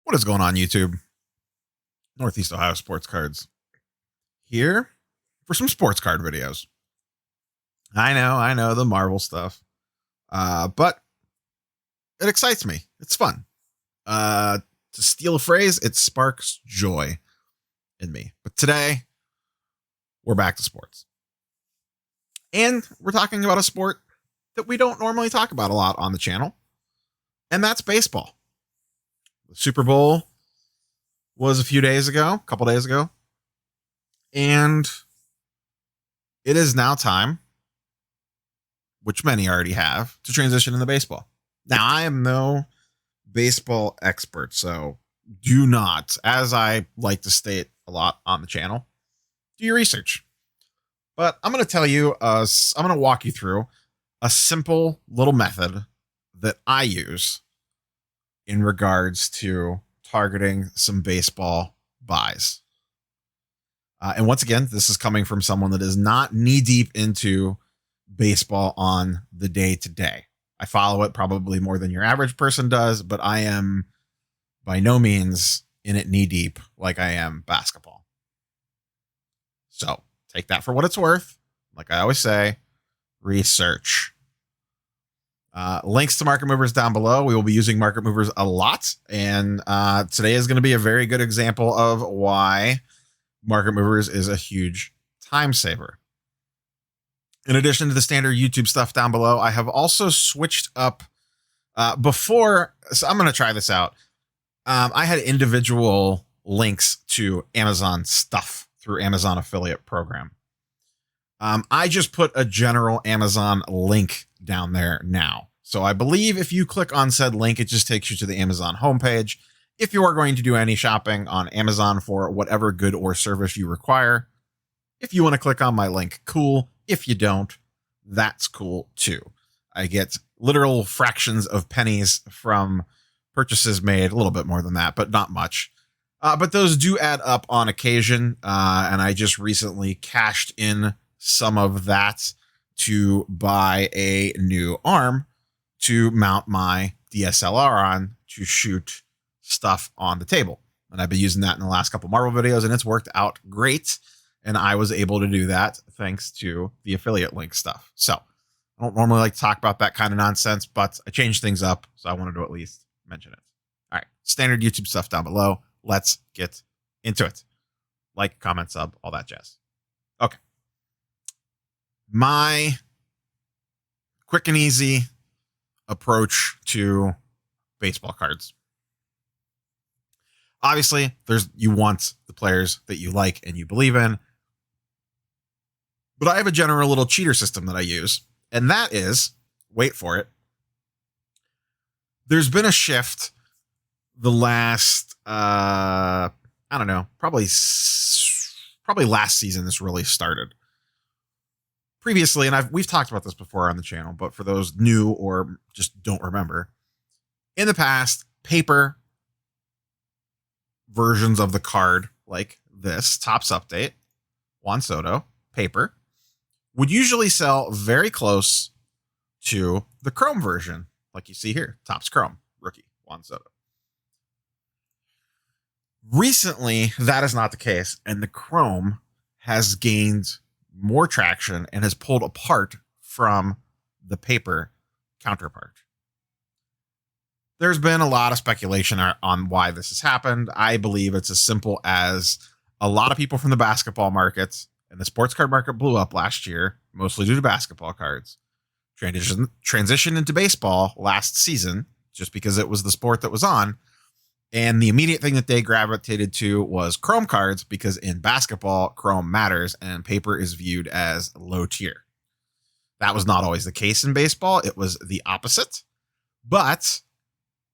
What is going on, YouTube? Northeast Ohio Sports Cards here for some sports card videos. I know the Marvel stuff, but it excites me. It's fun. To steal a phrase, it sparks joy in me. But today, we're back to sports. And we're talking about a sport that we don't normally talk about a lot on the channel, and that's baseball. The Super Bowl was a couple days ago, and it is now time, which many already have, to transition into baseball. Now, I am no baseball expert, so do not, as I like to state a lot on the channel, do your research. But I'm going to tell you, I'm going to walk you through a simple little method that I use in regards to targeting some baseball buys. And once again, this is coming from someone that is not knee deep into baseball on the day to day. I follow it probably more than your average person does, but I am by no means in it knee deep like I am basketball. So take that for what it's worth. Like I always say, research. Links to market movers down below. We will be using market movers a lot. And today is going to be a very good example of why market movers is a huge time saver. In addition to the standard YouTube stuff down below, I have also switched up before. So I'm going to try this out. I had individual links to Amazon stuff through Amazon affiliate program. I just put a general Amazon link down there now. So I believe if you click on said link, it just takes you to the Amazon homepage. If you are going to do any shopping on Amazon for whatever good or service you require, if you want to click on my link, cool. If you don't, that's cool too. I get literal fractions of pennies from purchases made, a little bit more than that, but not much. But those do add up on occasion. And I just recently cashed in some of that to buy a new arm to mount my DSLR on to shoot stuff on the table. And I've been using that in the last couple Marvel videos, and it's worked out great. And I was able to do that thanks to the affiliate link stuff. So I don't normally like to talk about that kind of nonsense, but I changed things up, so I wanted to at least mention it. All right, standard YouTube stuff down below. Let's get into it. Like, comment, sub, all that jazz. Okay. My quick and easy approach to baseball cards. Obviously, you want the players that you like and you believe in. But I have a general little cheater system that I use, and that is, wait for it, there's been a shift the last, I don't know, probably last season this really started. Previously, and we've talked about this before on the channel, but for those new or just don't remember, in the past, paper versions of the card like this, Topps Update, Juan Soto, paper, would usually sell very close to the Chrome version, like you see here, Topps Chrome, rookie, Juan Soto. Recently, that is not the case, and the Chrome has gained more traction and has pulled apart from the paper counterpart. There's been a lot of speculation on why this has happened. I believe it's as simple as a lot of people from the basketball markets and the sports card market blew up last year, mostly due to basketball cards. Transitioned into baseball last season just because it was the sport that was on. And the immediate thing that they gravitated to was Chrome cards because in basketball, Chrome matters and paper is viewed as low tier. That was not always the case in baseball. It was the opposite. But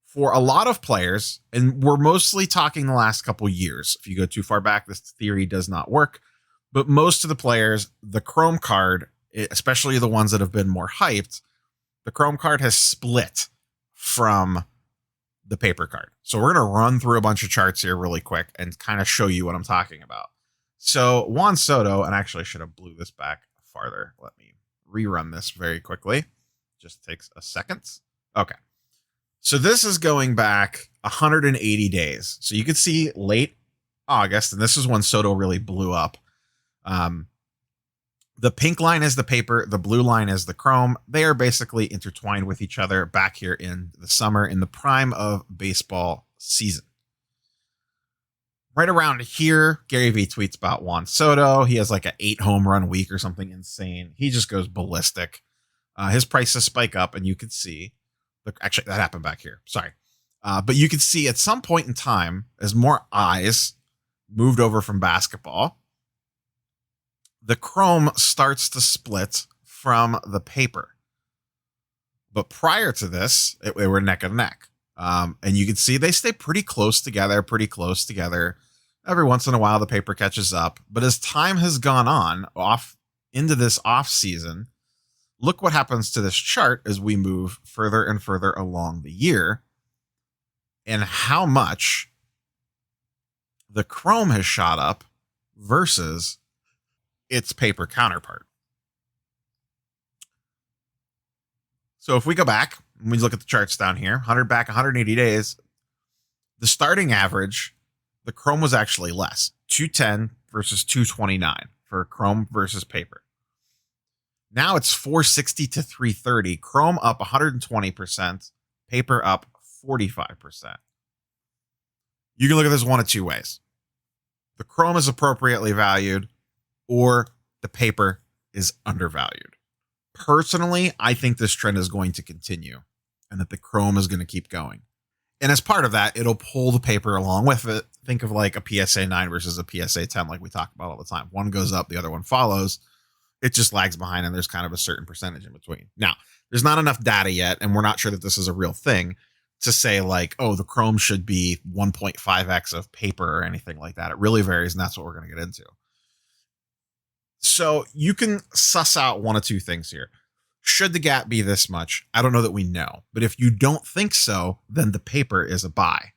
for a lot of players, and we're mostly talking the last couple years, if you go too far back, this theory does not work. But most of the players, the Chrome card, especially the ones that have been more hyped, the Chrome card has split from the paper card. So we're going to run through a bunch of charts here really quick and kind of show you what I'm talking about. So Juan Soto, and actually I should have blew this back farther. Let me rerun this very quickly. Just takes a second. Okay. So this is going back 180 days. So you could see late August, and this is when Soto really blew up. The pink line is the paper. The blue line is the chrome. They are basically intertwined with each other back here in the summer, in the prime of baseball season. Right around here, Gary Vee tweets about Juan Soto. He has like an 8 home run week or something insane. He just goes ballistic. His prices spike up, and you could see. Look, actually, that happened back here. Sorry. But you could see at some point in time, as more eyes moved over from basketball, the chrome starts to split from the paper. But prior to this, they were neck and neck. And you can see they stay pretty close together. Every once in a while, the paper catches up. But as time has gone on, off into this off season, look what happens to this chart as we move further and further along the year, and how much the chrome has shot up versus its paper counterpart. So if we go back, and we look at the charts down here, 180 days, the starting average, the chrome was actually less, 210 versus 229 for chrome versus paper. Now it's 460 to 330, chrome up 120%, paper up 45%. You can look at this one of two ways. The chrome is appropriately valued, or the paper is undervalued. Personally, I think this trend is going to continue and that the chrome is going to keep going. And as part of that, it'll pull the paper along with it. Think of like a PSA 9 versus a PSA 10, like we talk about all the time. One goes up, the other one follows. It just lags behind, and there's kind of a certain percentage in between. Now, there's not enough data yet, and we're not sure that this is a real thing to say like, oh, the chrome should be 1.5x of paper or anything like that. It really varies, and that's what we're going to get into. So you can suss out one of two things here. Should the gap be this much? I don't know that we know. But if you don't think so, then the paper is a buy.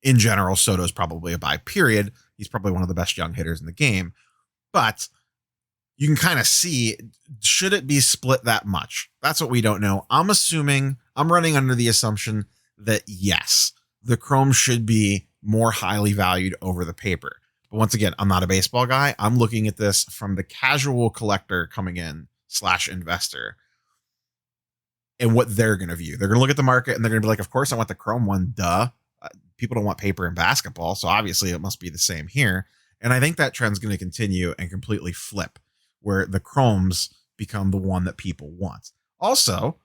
In general, Soto's probably a buy, period. He's probably one of the best young hitters in the game. But you can kind of see, should it be split that much? That's what we don't know. I'm running under the assumption that yes, the chrome should be more highly valued over the paper. But once again, I'm not a baseball guy. I'm looking at this from the casual collector coming in / investor and what they're going to view. They're going to look at the market and they're going to be like, of course I want the chrome one. Duh. People don't want paper in basketball. So obviously it must be the same here. And I think that trend's going to continue and completely flip, where the chromes become the one that people want. Also,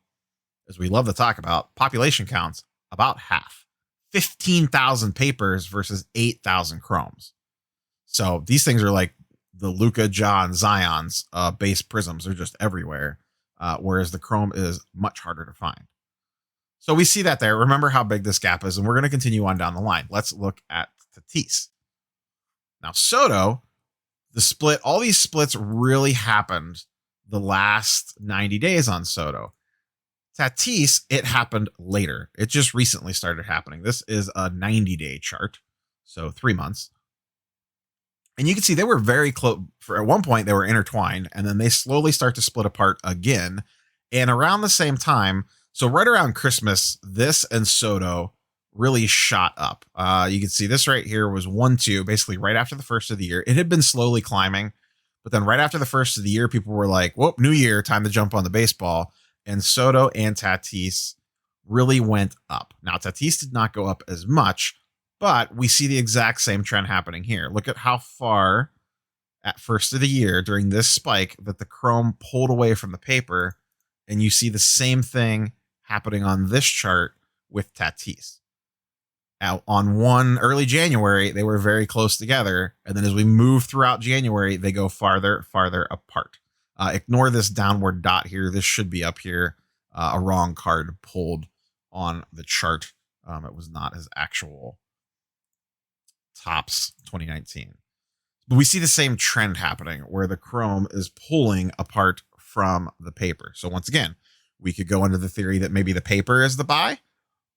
as we love to talk about, population counts about half. 15,000 papers versus 8,000 chromes. So these things are like the Luka, John, Zion's base prisms are just everywhere, whereas the chrome is much harder to find. So we see that there. Remember how big this gap is, and we're going to continue on down the line. Let's look at Tatis. Now, Soto, the split, all these splits really happened the last 90 days on Soto. Tatis, it happened later. It just recently started happening. This is a 90-day chart, so 3 months. And you can see they were very close. At one point, they were intertwined, and then they slowly start to split apart again. And around the same time, so right around Christmas, this and Soto really shot up. You can see this right here was 1-2, basically right after the first of the year. It had been slowly climbing, but then right after the first of the year, people were like, whoop, new year, time to jump on the baseball. And Soto and Tatis really went up. Now, Tatis did not go up as much, but we see the exact same trend happening here. Look at how far at first of the year during this spike that the chrome pulled away from the paper. And you see the same thing happening on this chart with Tatis. Now, on early January, they were very close together. And then as we move throughout January, they go farther apart. Ignore this downward dot here. This should be up here. A wrong card pulled on the chart. It was not his actual tops 2019. But we see the same trend happening where the chrome is pulling apart from the paper. So once again, we could go into the theory that maybe the paper is the buy,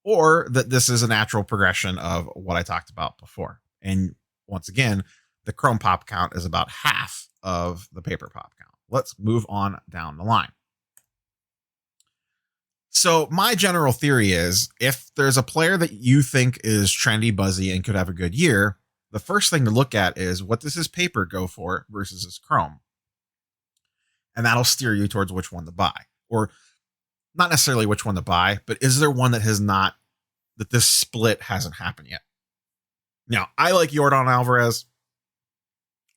or that this is a natural progression of what I talked about before. And once again, the chrome pop count is about half of the paper pop count. Let's move on down the line. So my general theory is if there's a player that you think is trendy, buzzy, and could have a good year, the first thing to look at is what does his paper go for versus his chrome? And that'll steer you towards which one to buy. Or not necessarily which one to buy, but is there one that has not, that this split hasn't happened yet? Now, I like Yordan Alvarez.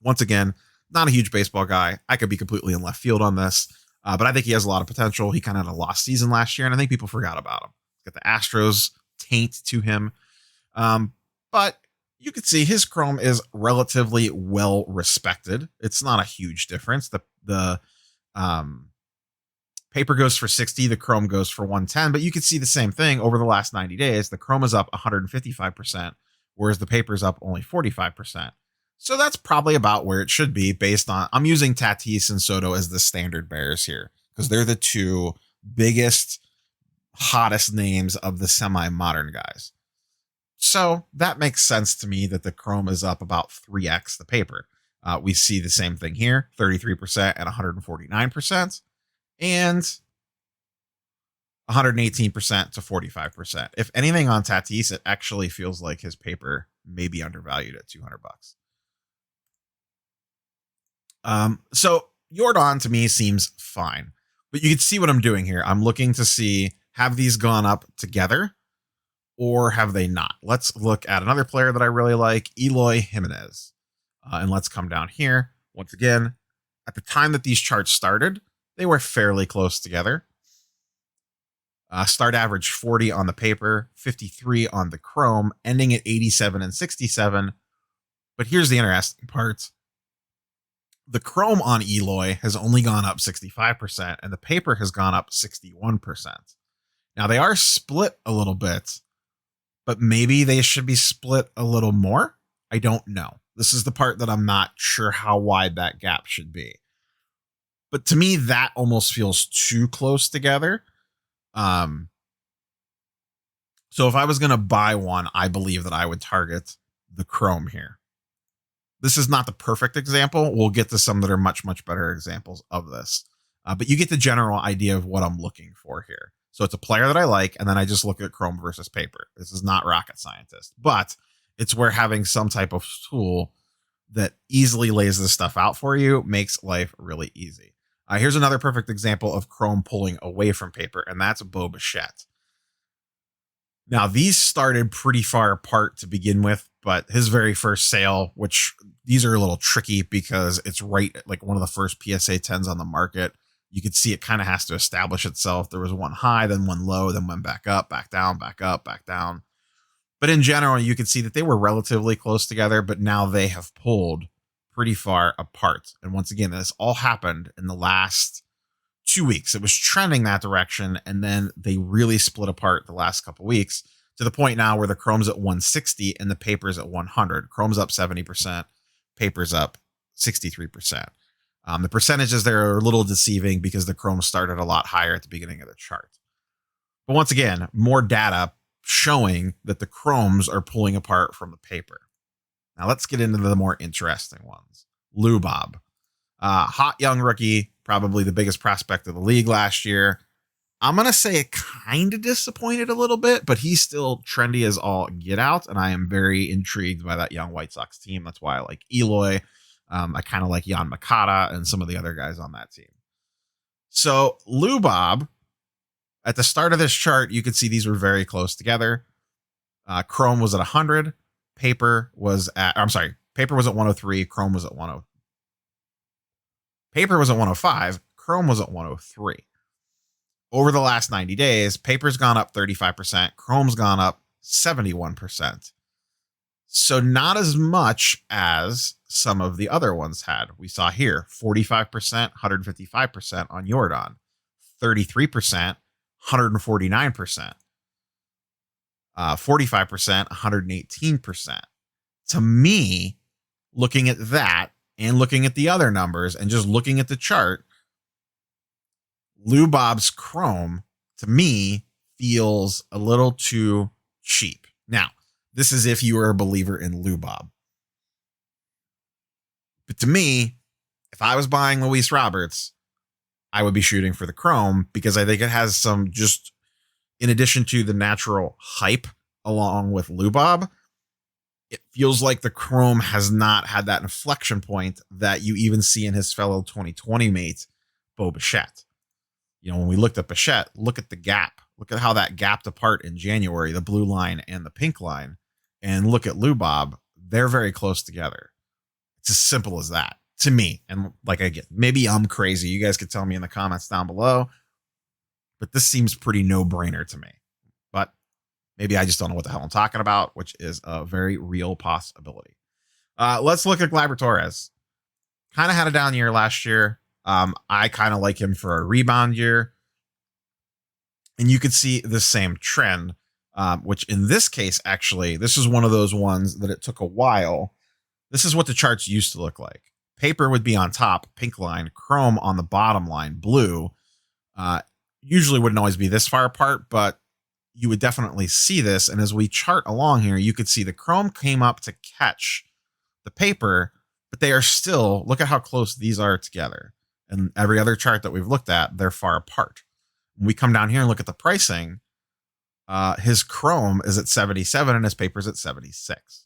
Once again, not a huge baseball guy. I could be completely in left field on this, but I think he has a lot of potential. He kind of had a lost season last year, and I think people forgot about him. He's got the Astros taint to him. But you could see his chrome is relatively well respected. It's not a huge difference. The paper goes for 60, the chrome goes for 110, but you could see the same thing over the last 90 days. The chrome is up 155%, whereas the paper is up only 45%. So that's probably about where it should be based on, I'm using Tatis and Soto as the standard bearers here because they're the two biggest, hottest names of the semi-modern guys. So that makes sense to me that the chrome is up about 3x the paper. We see the same thing here, 33% and 149%, and 118% to 45%. If anything on Tatis, it actually feels like his paper may be undervalued at $200. So Yordan to me seems fine, but you can see what I'm doing here. I'm looking to see, have these gone up together or have they not? Let's look at another player that I really like, Eloy Jimenez. And let's come down here. Once again, at the time that these charts started, they were fairly close together. Start average 40 on the paper, 53 on the chrome, ending at 87 and 67. But here's the interesting part. The chrome on Eloy has only gone up 65%, and the paper has gone up 61%. Now, they are split a little bit, but maybe they should be split a little more. I don't know. This is the part that I'm not sure how wide that gap should be. But to me, that almost feels too close together. So if I was going to buy one, I believe that I would target the chrome here. This is not the perfect example. We'll get to some that are much, much better examples of this. But you get the general idea of what I'm looking for here. So it's a player that I like, and then I just look at chrome versus paper. This is not rocket scientist, but it's where having some type of tool that easily lays this stuff out for you makes life really easy. Here's another perfect example of chrome pulling away from paper, and that's Bichette. Now, these started pretty far apart to begin with, but his very first sale, which these are a little tricky because it's right at like one of the first PSA 10s on the market. You could see it kind of has to establish itself. There was one high, then one low, then went back up, back down, back up, back down. But in general, you could see that they were relatively close together, but now they have pulled pretty far apart. And once again, this all happened in the last 2 weeks. It was trending that direction, and then they really split apart the last couple weeks to the point now where the chrome's at 160 and the paper's at 100. Chrome's up 70%, paper's up 63%. The percentages there are a little deceiving because the chrome started a lot higher at the beginning of the chart. But once again, more data showing that the chromes are pulling apart from the paper. Now let's get into the more interesting ones. Lou Bob, hot young rookie, probably the biggest prospect of the league last year. I'm going to say it kind of disappointed a little bit, but he's still trendy as all get out. And I am very intrigued by that young White Sox team. That's why I like Eloy. I kind of like Jan Makata and some of the other guys on that team. So Lou Bob, at the start of this chart, you could see these were very close together. Chrome was at 100. Paper was at 103. Chrome was at 10. Paper was at 105. Chrome was at 103. Over the last 90 days, paper's gone up 35%. Chrome's gone up 71%. So not as much as some of the other ones had. We saw here 45%, 155% on Yordan, 33%, 149%, 45%, 118%. To me, looking at that and looking at the other numbers and just looking at the chart, Lou Bob's chrome to me feels a little too cheap. Now, this is if you are a believer in Lou Bob. But to me, if I was buying Luis Roberts, I would be shooting for the chrome because I think it has some just in addition to the natural hype along with Lubob, it feels like the Chrome has not had that inflection point that you even see in his fellow 2020 mate, Bo Bichette. You know, when we looked at Bichette, look at the gap. Look at how that gapped apart in January, the blue line and the pink line. And look at Lubob. They're very close together. It's as simple as that to me. And like, again, maybe I'm crazy. You guys could tell me in the comments down below. But this seems pretty no-brainer to me. But maybe I just don't know what the hell I'm talking about, which is a very real possibility. Let's look at Gleyber Torres. Kind of had a down year last year. I kind of like him for a rebound year. And you could see the same trend, which in this case, actually, this is one of those ones that it took a while. This is what the charts used to look like. Paper would be on top, pink line, Chrome on the bottom line, blue. Usually wouldn't always be this far apart, but you would definitely see this. And as we chart along here, you could see the Chrome came up to catch the paper, but they are still, look at how close these are together. And every other chart that we've looked at, they're far apart. When we come down here and look at the pricing, his Chrome is at 77 and his paper's at 76.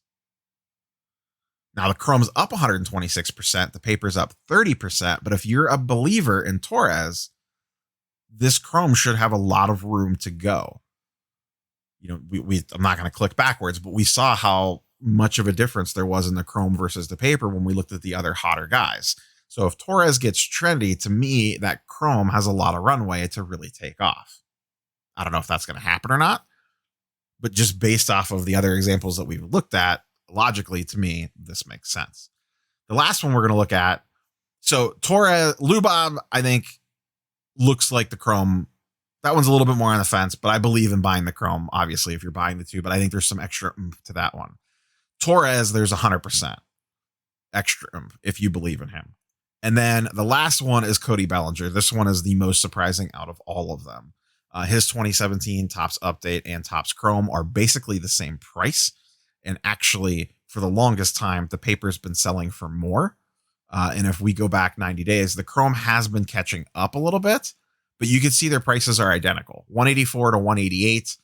Now the Chrome's up 126%, the paper's up 30%. But if you're a believer in Torres, this Chrome should have a lot of room to go. You know, I'm not going to click backwards, but we saw how much of a difference there was in the Chrome versus the paper when we looked at the other hotter guys. So if Torres gets trendy, to me, that Chrome has a lot of runway to really take off. I don't know if that's going to happen or not, but just based off of the other examples that we've looked at, logically, to me, this makes sense. The last one we're going to look at, so Torres, Lubob, I think, looks like the Chrome. That one's a little bit more on the fence, but I believe in buying the Chrome, obviously, if you're buying the two, but I think there's some extra oomph to that one. Torres, there's 100% extra oomph if you believe in him. And then the last one is Cody Bellinger. This one is the most surprising out of all of them. His 2017 Topps Update and Topps Chrome are basically the same price. And actually, for the longest time, the paper's been selling for more. And if we go back 90 days, the Chrome has been catching up a little bit, but you can see their prices are identical. 184 to 188.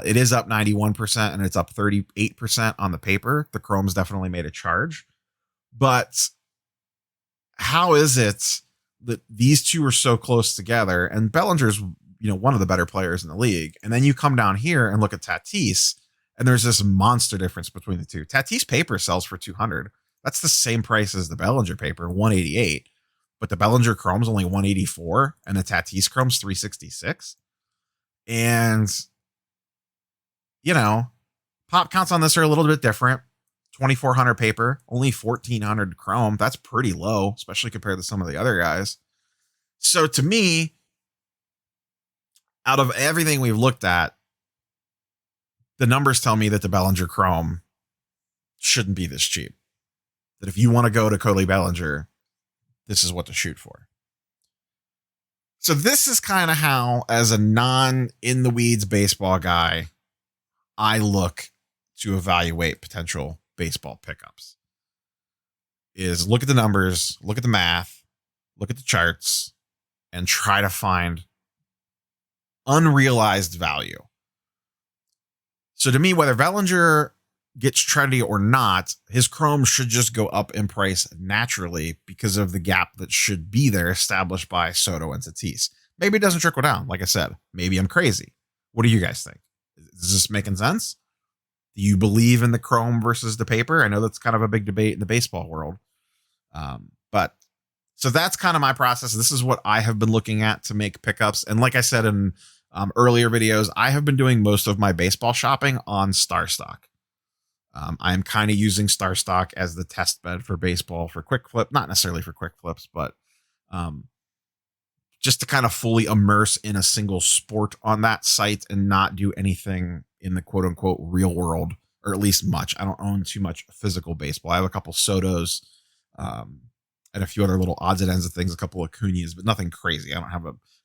It is up 91% and it's up 38% on the paper. The Chrome's definitely made a charge. But how is it that these two are so close together? And Bellinger's, you know, one of the better players in the league. And then you come down here and look at Tatis, and there's this monster difference between the two. Tatis paper sells for 200. That's the same price as the Bellinger paper, 188. But the Bellinger Chrome's only 184, and the Tatis Chrome's 366. And, you know, pop counts on this are a little bit different. 2,400 paper, only 1,400 Chrome. That's pretty low, especially compared to some of the other guys. So to me, out of everything we've looked at, the numbers tell me that the Bellinger Chrome shouldn't be this cheap. That if you want to go to Cody Bellinger, this is what to shoot for. So this is kind of how, as a non-in-the-weeds baseball guy, I look to evaluate potential baseball pickups. Is look at the numbers, look at the math, look at the charts, and try to find unrealized value. So to me, whether Bellinger gets trendy or not, his Chrome should just go up in price naturally because of the gap that should be there established by Soto and Tatis. Maybe it doesn't trickle down. Like I said, maybe I'm crazy. What do you guys think? Is this making sense? Do you believe in the Chrome versus the paper? I know that's kind of a big debate in the baseball world. But so that's kind of my process. This is what I have been looking at to make pickups. And like I said in earlier videos, I have been doing most of my baseball shopping on StarStock. I'm kind of using StarStock as the test bed for baseball for quick flip, not necessarily for quick flips, but just to kind of fully immerse in a single sport on that site and not do anything in the quote unquote real world, or at least much. I don't own too much physical baseball. I have a couple Sotos and a few other little odds and ends of things, a couple of Acuñas, but nothing crazy. I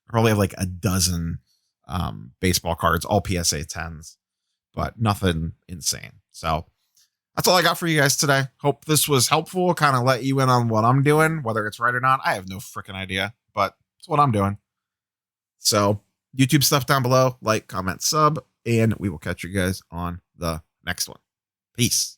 probably have like a dozen baseball cards, all PSA 10s, but nothing insane. So that's all I got for you guys today. Hope this was helpful, kind of let you in on what I'm doing, whether it's right or not. I have no freaking idea, but it's what I'm doing. So YouTube stuff down below. Like, comment, sub, and we will catch you guys on the next one. Peace.